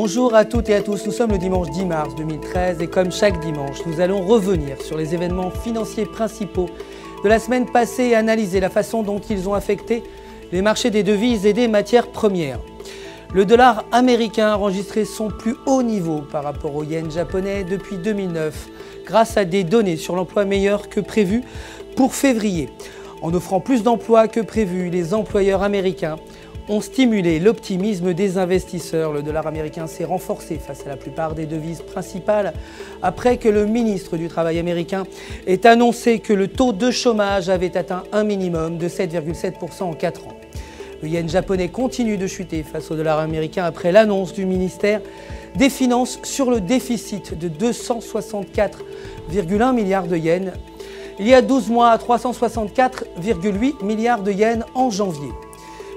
Bonjour à toutes et à tous, nous sommes le dimanche 10 mars 2013 et comme chaque dimanche, nous allons revenir sur les événements financiers principaux de la semaine passée et analyser la façon dont ils ont affecté les marchés des devises et des matières premières. Le dollar américain a enregistré son plus haut niveau par rapport au yen japonais depuis 2009 grâce à des données sur l'emploi meilleures que prévu pour février. En offrant plus d'emplois que prévu, les employeurs américains ont stimulé l'optimisme des investisseurs. Le dollar américain s'est renforcé face à la plupart des devises principales après que le ministre du Travail américain ait annoncé que le taux de chômage avait atteint un minimum de 7,7% en 4 ans. Le yen japonais continue de chuter face au dollar américain après l'annonce du ministère des Finances sur le déficit de 264,1 milliards de yens il y a 12 mois à 364,8 milliards de yens en janvier.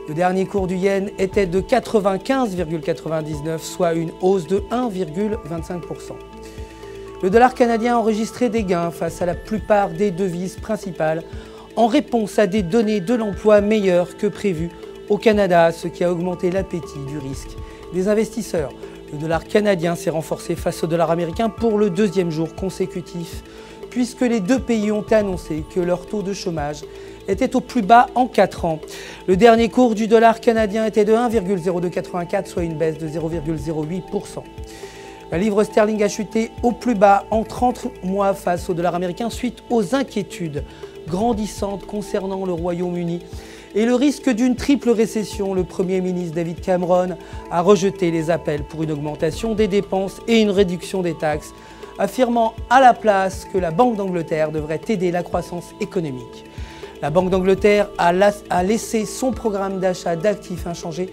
Le dernier cours du yen était de 95,99, soit une hausse de 1,25%. Le dollar canadien a enregistré des gains face à la plupart des devises principales en réponse à des données de l'emploi meilleures que prévues au Canada, ce qui a augmenté l'appétit du risque des investisseurs. Le dollar canadien s'est renforcé face au dollar américain pour le deuxième jour consécutif, puisque les deux pays ont annoncé que leur taux de chômage était au plus bas en 4 ans. Le dernier cours du dollar canadien était de 1,0284, soit une baisse de 0,08%. La livre sterling a chuté au plus bas en 30 mois face au dollar américain suite aux inquiétudes grandissantes concernant le Royaume-Uni et le risque d'une triple récession. Le Premier ministre David Cameron a rejeté les appels pour une augmentation des dépenses et une réduction des taxes, affirmant à la place que la Banque d'Angleterre devrait aider la croissance économique. La Banque d'Angleterre a laissé son programme d'achat d'actifs inchangé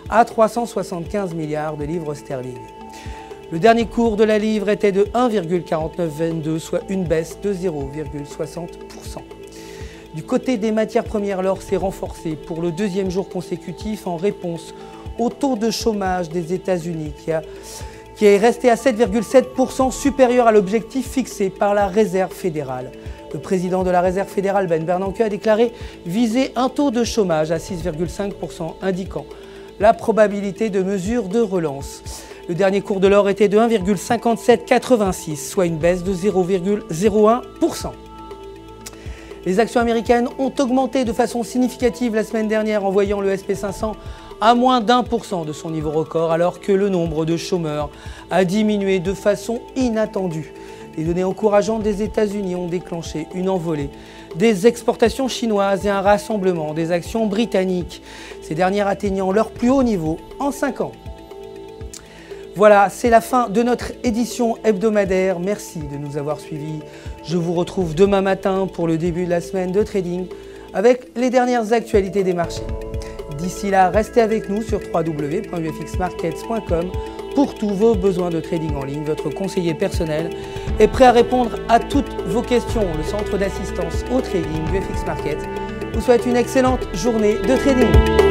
à 375 milliards de livres sterling. Le dernier cours de la livre était de 1,4922, soit une baisse de 0,60%. Du côté des matières premières, l'or s'est renforcé pour le deuxième jour consécutif en réponse au taux de chômage des États-Unis qui est resté à 7,7%, supérieur à l'objectif fixé par la Réserve fédérale. Le président de la Réserve fédérale, Ben Bernanke, a déclaré viser un taux de chômage à 6,5%, indiquant la probabilité de mesures de relance. Le dernier cours de l'or était de 1,5786, soit une baisse de 0,01%. Les actions américaines ont augmenté de façon significative la semaine dernière, en voyant le SP 500 à moins d'1% de son niveau record, alors que le nombre de chômeurs a diminué de façon inattendue. Les données encourageantes des États-Unis ont déclenché une envolée des exportations chinoises et un rassemblement des actions britanniques, ces dernières atteignant leur plus haut niveau en 5 ans. Voilà, c'est la fin de notre édition hebdomadaire. Merci de nous avoir suivis. Je vous retrouve demain matin pour le début de la semaine de trading avec les dernières actualités des marchés. D'ici là, restez avec nous sur www.ufxmarkets.com pour tous vos besoins de trading en ligne. Votre conseiller personnel est prêt à répondre à toutes vos questions. Le centre d'assistance au trading UFX Markets vous souhaite une excellente journée de trading.